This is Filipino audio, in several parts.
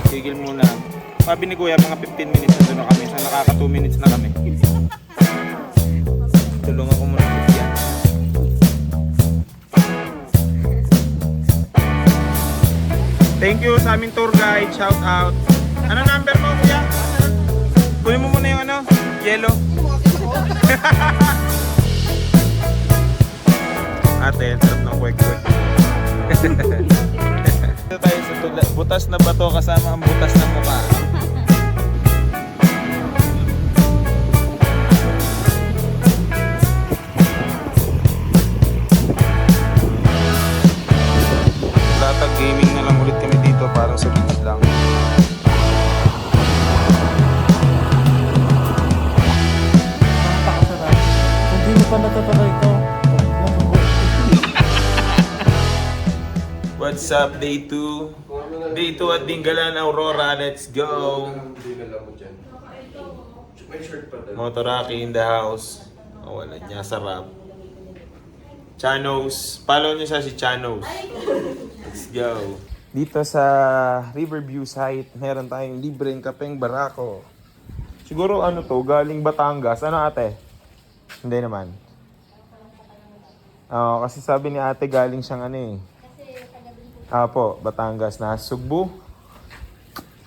Tigil muna. Sabi ni Kuya, mga 15 minutes na doon na kami. So nakaka 2 minutes na kami. Tulungan ko muna yan. Thank you sa aming tour guide. Shout out. Ano number mo, Kuya? Kunin mo muna yung ano? Yellow. Ate, sarap ng kwek-kwek. Ito tayo sa butas na bato kasama ang butas ng mukha. Latag gaming na lang ulit kami dito, parang sa beach lang. Napakasarap. Hindi mo pa natatala ito. What's up, day 2? Day 2 at Dingalan, Aurora, let's go! Motoraki in the house. Oh, wala niya, sarap. Chanos, follow niyo siya si Chanos. Let's go! Dito sa Riverview site, meron tayong libreng kapeng barako. Siguro ano to, galing Batangas. Ano ate? Hindi naman. Kasi sabi ni ate galing siyang ano eh. Apo, Batangas na Sugbo.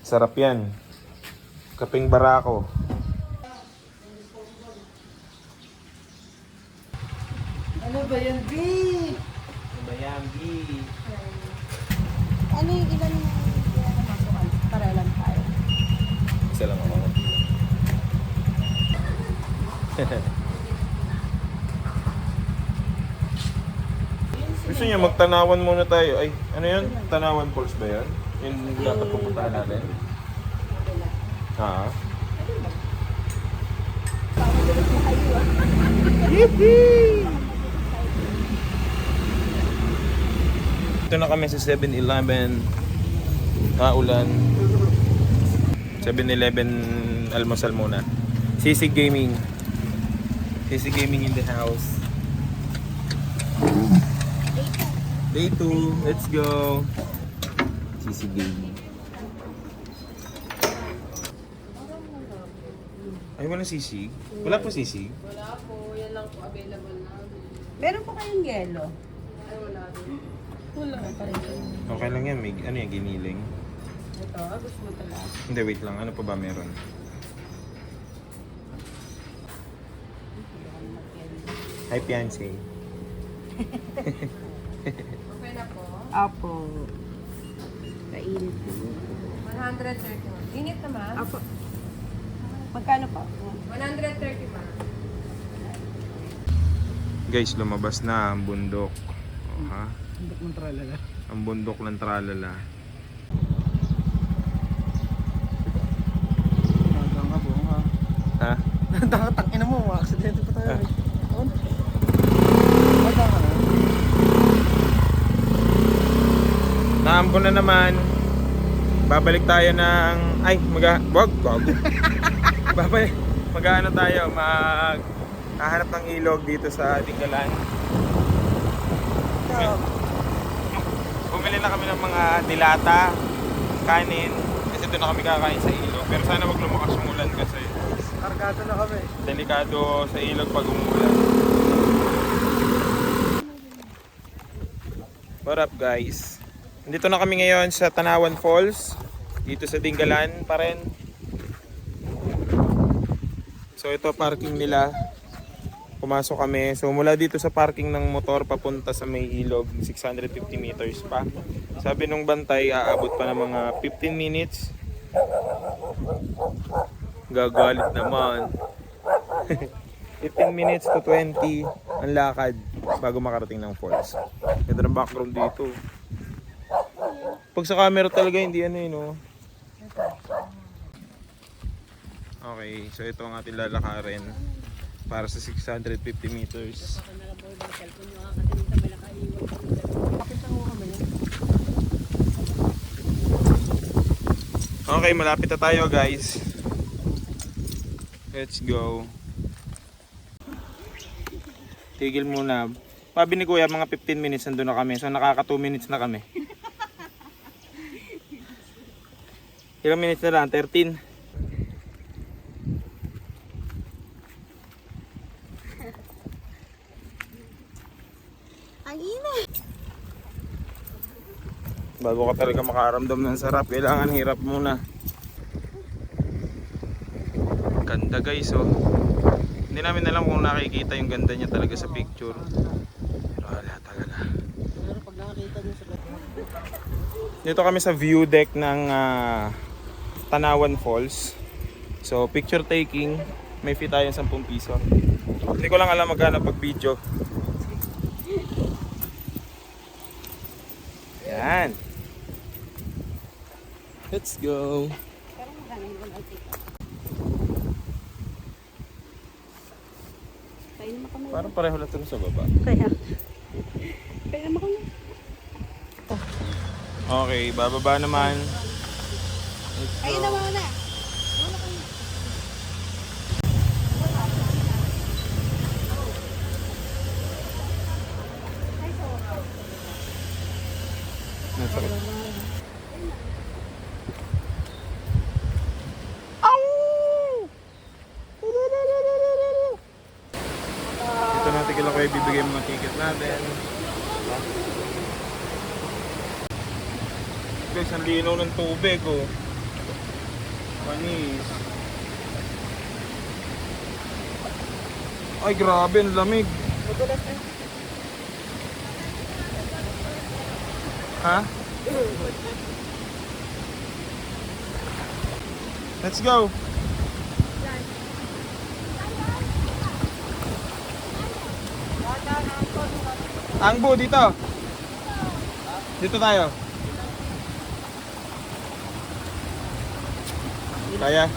Sarap yan. Kapeng barako. Ano ba yan, B? Ano ba yan, B? Ano yung ilan na masukan? Para lang tayo. Isa lang ako. Gusto niyo magtanawan muna tayo. Ay, ano yun? Tanawan Falls ba yun? Yung dapat pupuntahan natin? Ha? Ito na kami sa 7-Eleven. Ulan. 7-Eleven almusal muna. Sisig Gaming. Sisig Gaming in the house. Day 2, let's go. Sisig Gaming. Ay, walang sisig? Wala po sisig? Wala po, yan lang po available namin. Meron po kayong yelo. Ay, wala din. Wala pa rin. Okay lang yan, may, ano yan, giniling. Ito, gusto mo talaga. Hindi, wait lang, ano pa ba meron? Hi, fiancé. Okay na po. Apo. Kainit. 130 Init naman. Apo. Magkano po? 130 ma. Guys, lumabas na ang bundok. Oh, ha? Bundok ng tralala. Ang bundok ng Tralala. Hanggang ka po, ha? Ha? Tangina mo, aksidente pa tayo. Hanggang ka na. Naambon na naman. Babalik tayo ng... Ay, wag. Mag-ano tayo, hahanap ng ilog dito sa Dingalan. Bumili na kami ng mga dilata, kanin, kasi doon na kami kakain sa ilog. Pero sana wag lumakas yung ulan kasi Kargado na kami. delikado sa ilog pag umulan. What up guys? Dito na kami ngayon sa Tanawan Falls, dito sa Dingalan pa rin. So ito parking nila. Pumasok kami. So mula dito sa parking ng motor papunta sa may ilog, 650 meters pa. Sabi nung bantay, aabot pa ng mga 15 minutes. Gagalit naman. 15 minutes to 20 ang lakad bago makarating ng falls. Ganda ng background dito. Pag sa camera talaga hindi ano yun, no? Okay, so ito ang ating lalakarin para sa 650 meters. Okay, malapit na tayo guys. Let's go. Tigil muna. Sabi ni Kuya, mga 15 minutes nandun na kami. So nakaka 2 minutes na kami. Ilang minutes na lang? 13. Ang init. Bago ka talaga makaramdam ng sarap, kailangan hirap muna. Ganda guys, oh. Hindi namin alam kung nakikita yung ganda niya talaga sa picture. Pero wala talaga. Pero pag nakakita nyo sa Dito kami sa view deck ng Tanawan Falls. So picture taking, may fee tayo 10 piso. Hindi ko lang alam magkano pag video. Yan. Let's go. Pero magkano yung walang tika. Kain naman kami. Parang pareho lang ito sa baba. Kaya. Kaya naman kami. Okay, bababa naman. Let's go. Ayun naman na. Nasakit. Ito natin kila kayo bibigay mga ticket natin. Guys, ang linaw ng tubig, oh. Panis. Ay, grabe, ang lamig. Ha? Let's go. Angbo, dito. Dito tayo. Kaya?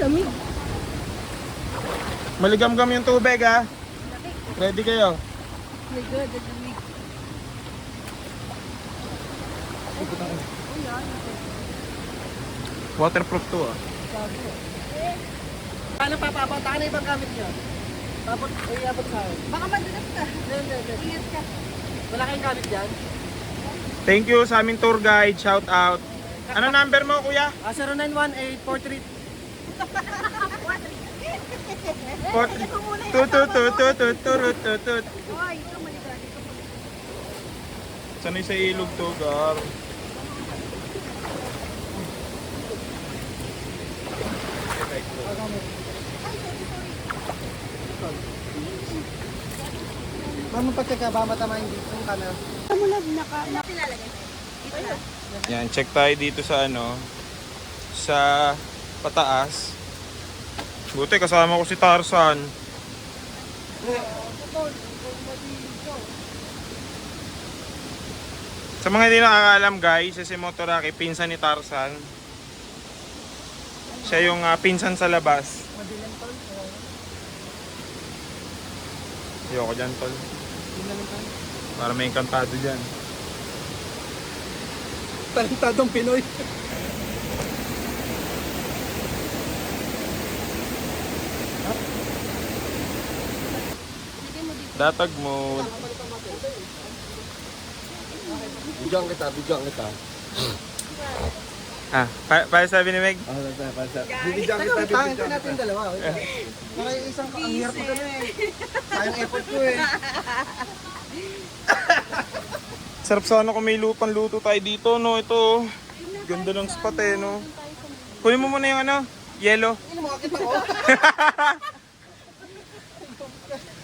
Lamig. Maligam-gam yung tubig, ha? Ready kayo? My God, ang lamig. Waterproof to, ah. Paano papapunta na ibang gamit nyo? Iabot sa akin. Baka madulas ka. Ingat ka. Wala kayong gamit dyan? Thank you sa aming tour guide. Shout out. Ano number mo, kuya? 0918-43. Tututututututututut. Hoy, ito maligalig ka pa. Sanay sa ilog to, gar. Ma'am, pagka ba matamayin dito yung camera? Kamulab naka. Nilalagay. Ito na. Yan, check tayo dito sa ano, sa pataas. Buti kasama ko si Tarzan. Sa mga hindi nakakaalam guys, si Motoraki, pinsan ni Tarzan. Siya yung pinsan sa labas. Ayoko dyan, tol. Para may engkantado dyan. Talentadong Pinoy. Datag mode. Bidyan kita. Ah, para sabi ni Meg? Bibidyan kita. Tangin natin dalawa. Baka yung isang, ang hirap ko na eh. Sayang effort ko eh. Sarap sana kung may lupang luto tayo dito, no? Ito, ganda ng spot eh, no? Kunin mo muna yung ano, yellow. Ano makakita ko?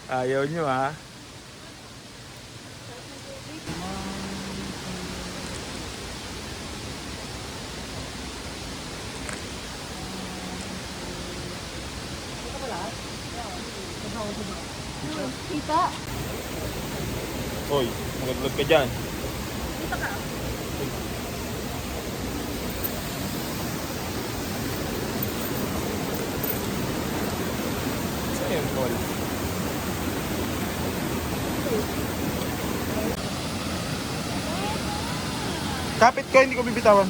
Ayaw nyo, ha? Kita. Hoy, magaglag ka dyan. Kita ka. Saan yun, Paul? Kapit ko, hindi ko bibitawan.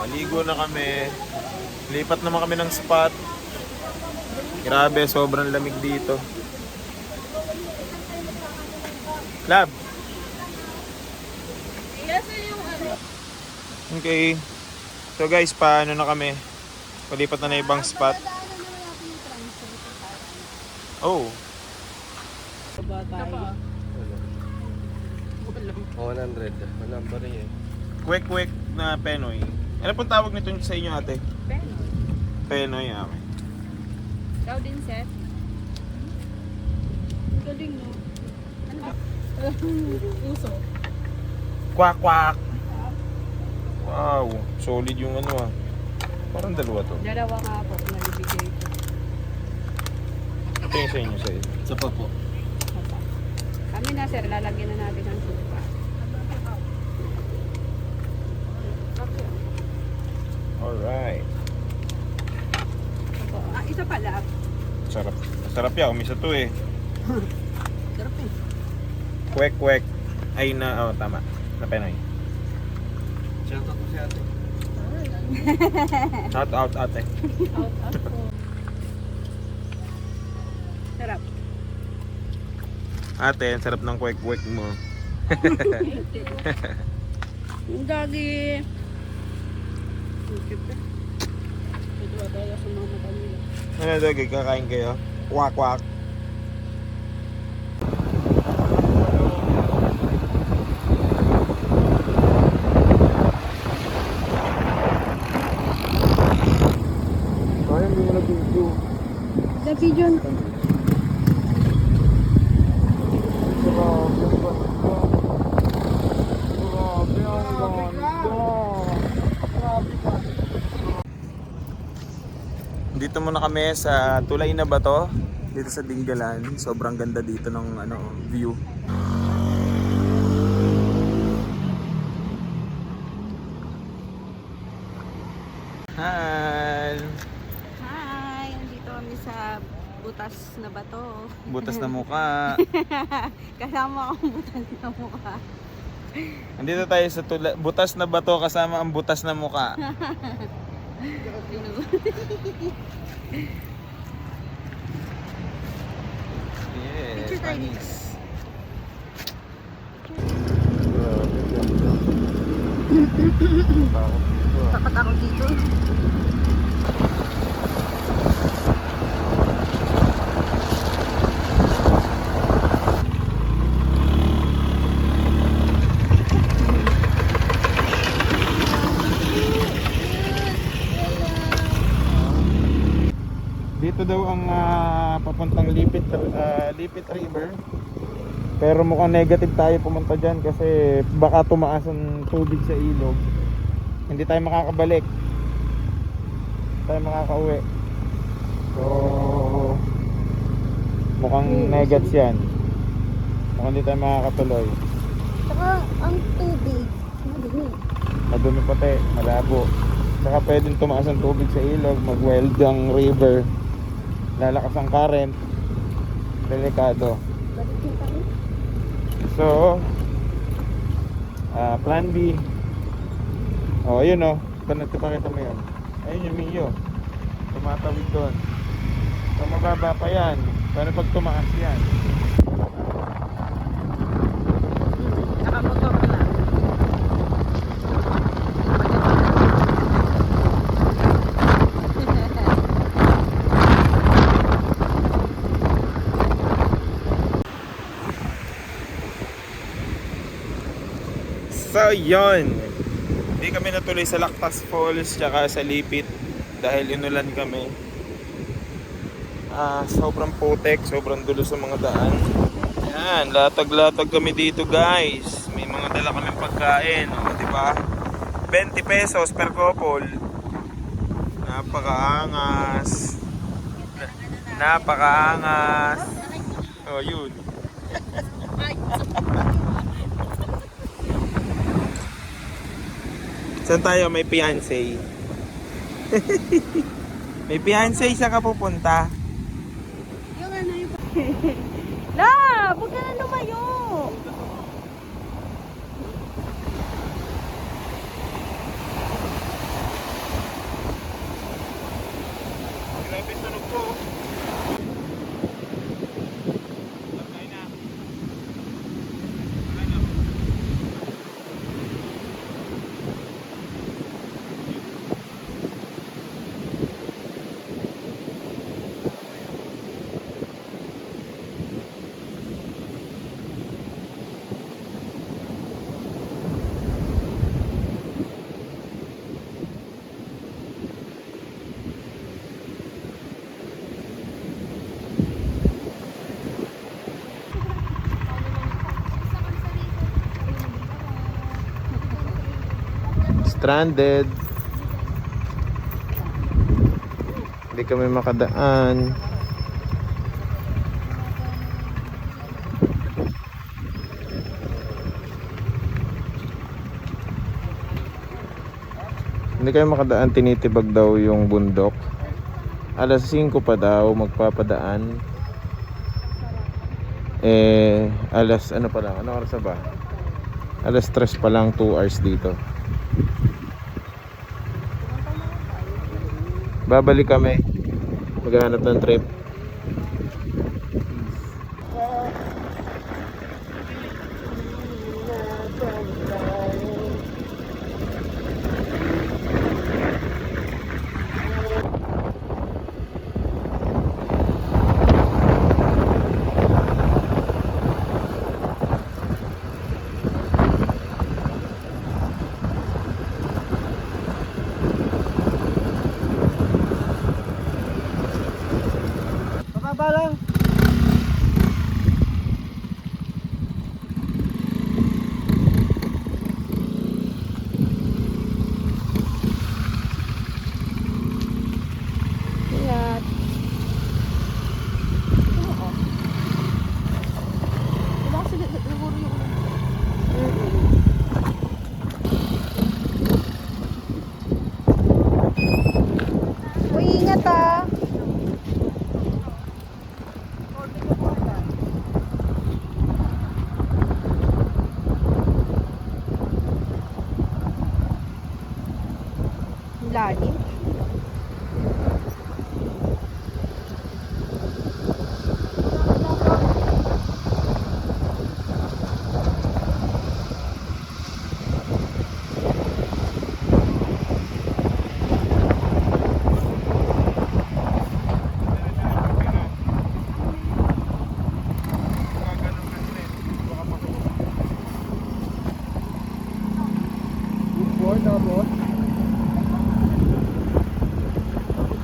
Maligo na kami. Lipat naman kami ng spot. Grabe, sobrang lamig dito. Lab. Okay. So guys, paano na kami? Palipat na ibang spot. Oh. Ba tayo? 100. Walang ba rin eh. Quick na Penoy. Ano pong tawag nito sa inyo ate? Pen. Penoy, okay. Ikaw din, Seth? Galing, no? Ano ba? Uso. Kwak kwak. Wow, solid yung ano ah. Parang dalawa to. Dalawa nga po, nalibigay ko. Ito yung sa inyo, sa inyo. Isa pa po. Kami na, sir, lalagyan na natin ng suka. Alright. Opo. Ah, isa pala. Sarap. Sarap yan, umisa to eh. Sarap eh. Kwek. Ay na, oh tama. Na Penoy. Shout out po si ate. Shout out ate. Out po. Sarap. Ate, ang sarap ng kwek mo. Yung gagi. Ito ba tayo sa mga mata nila? Ano dagi, kakain kayo? Kwak. Kaya hindi mo nag-video. Sa video. Dito muna kami sa Tulay na Bato, dito sa Dingalan. Sobrang ganda dito ng view. Hi! Hi! Andito kami sa butas na bato. Butas na mukha. Kasama akong butas na mukha. Andito tayo sa Butas na Bato kasama ang butas na mukha. Yes, Picture tayo dito. nice. Takot ako dito. Dito daw ang papuntang Lipit River. Pero mukhang negative tayo pumunta dyan kasi baka tumaas ang tubig sa ilog. Hindi tayo makakabalik. Hindi tayo makakauwi. So mukhang negatives yan. Mukhang hindi tayo makakatuloy. Saka ang tubig. Madumi. Madumi pati, malabo. Saka pwedeng tumaas ang tubig sa ilog, mag-weld ang river. Lalakas ang current. Delikado. So, plan B. Oh, ayun oh. Nagpapakita mo yun. Ayun yung Mio. Tumatawid doon. So, mababa pa yan. Pero pag tumaas yan. Nakamotor ka lang. So, yun. Hindi kami natuloy sa Lactas Falls tsaka sa Lipit dahil inulan kami. Sobrang putek, sobrang dulo sa mga daan. Yan, latag-latag kami dito guys. May mga dala kaming pagkain, diba? 20 pesos per couple. Napakaangas. Napakaangas. Oh, yun. Saan tayo? May fiancé. May fiancé, saan ka pupunta? Yung ano yung... La! Huwag ka na lumayo! stranded. Hindi kami makadaan. Hindi kayo makadaan, tinitibag daw yung bundok. Alas 5 pa daw magpapadaan. Alas ano pa lang, ano oras na ba? Alas 3 pa lang, 2 hours dito. Babalik kami. Maghanap ng trip. Pababa lang. Ingat. Diba kasi naguro yung Uy, ingat ah. Lalim. Food board, boss.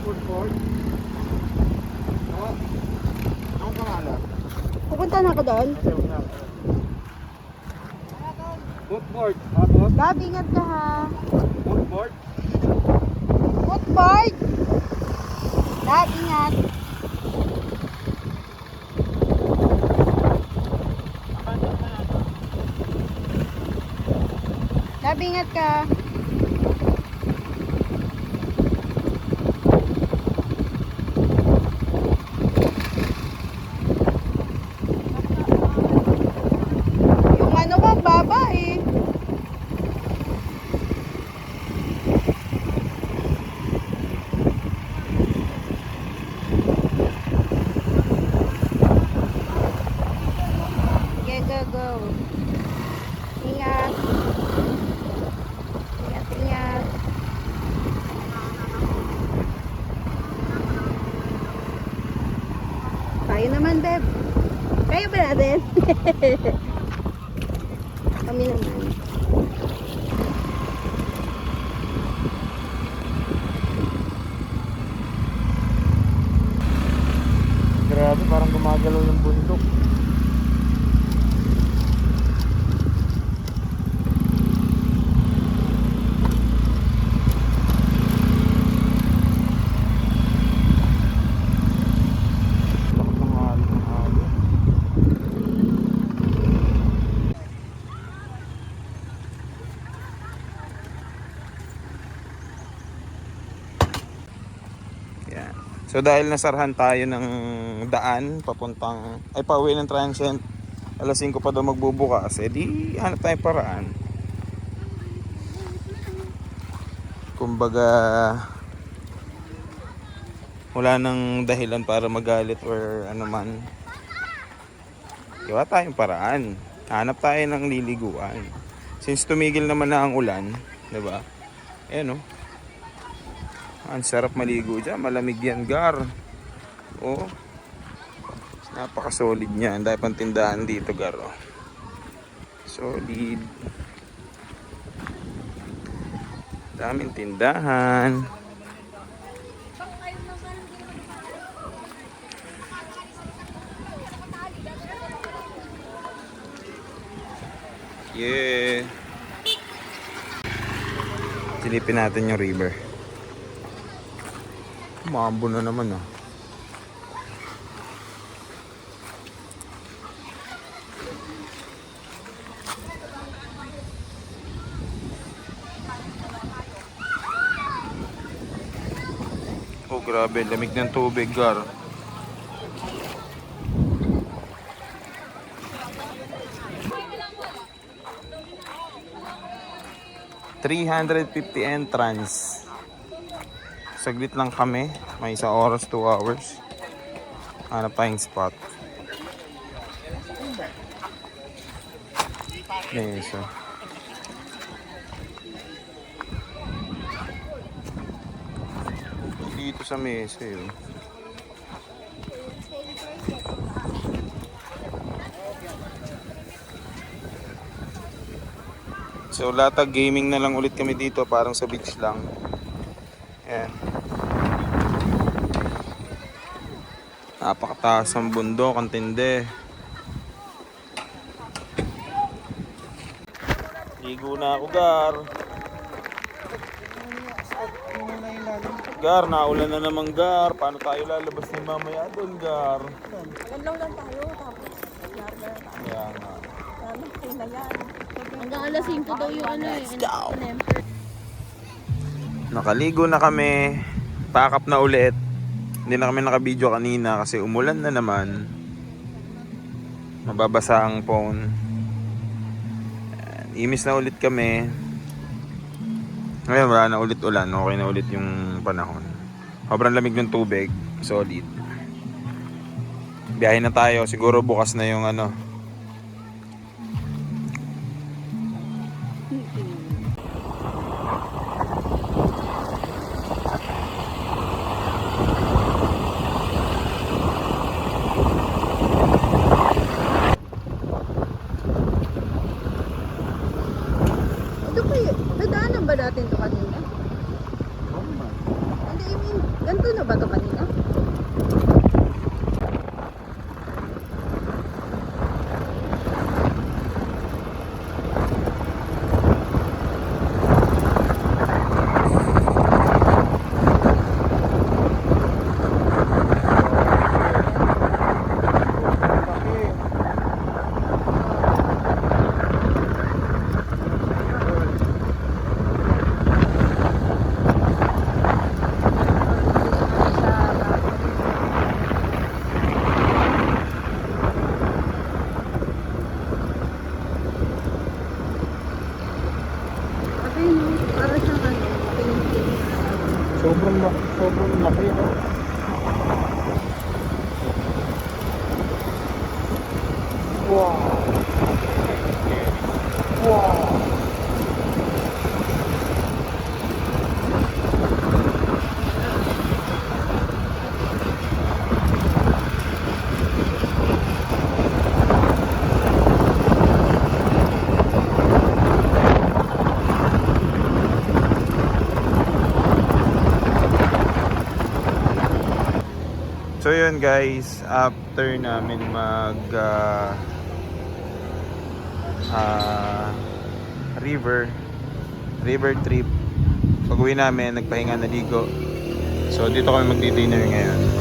Food board. Ang pangalan? Pupunta na ako doon. Food board. Boss. Gab, ingat ka ha. Food board. Footboard! Gab, ingat. Gab, ingat ka. Yung ano ba, baba eh. Sige, go, go. Ingat. Ingat, ingat. Tayo naman, Beb. Kayo ba natin? Kami naman. Grabe, parang gumagalaw yung bundok. Yan. So dahil nasarhan tayo ng daan papuntang pauwi ng transient, alas 5 pa daw magbubukas, di hanap tayong paraan. Kumbaga wala nang dahilan para magalit or ano man. Gawa tayong paraan. Hanap tayo ng liliguan. Since tumigil naman na ang ulan, 'di ba? Ayan, oh. Ang sarap maligo dyan. Malamig yan, Gar. Oh. Napaka-solid niyan. Dahil pang tindahan dito, Gar. Oh. Solid. Daming tindahan. Yeah. Silipin natin yung river. Maambo na naman oh. Oh grabe, lamig ng tubig, Gar. $350 entrance. Saglit lang kami. May 1 oras, 2 hours. Hanap tayong spot. Mesa. Dito sa mesa yun. So latag gaming na lang ulit kami dito, parang sa beach lang. Ayan. Napakataas ang bundok, ang tindi. Ligo na ako, Gar. Gar, naulan na naman, Gar. Paano tayo lalabas ni mamaya doon, Gar? Magandang lang tayo, tapos Kaya nga. na yan. Hanggang alas 5 daw yung ano eh. Let's go! Nakaligo na kami. Pack up na ulit. Hindi na kami nakabideo kanina kasi umulan na naman. Mababasa ang phone. Imis na ulit kami. Ngayon wala na ulit ulan. Okay na ulit yung panahon. Sobrang lamig ng tubig. Solid. Biyahe na tayo. Siguro bukas na yung ano. Ito pa yun. Nadaanan ba natin ito kanina? Hindi, I mean, ganito na ba ito kanina? Para siyang ano, pinipin. Sobrang laki. No? Wow. Wow. So yun guys, after namin mag river trip, pag uwi namin nagpahinga, naligo. So dito kami magdi-dinner ngayon.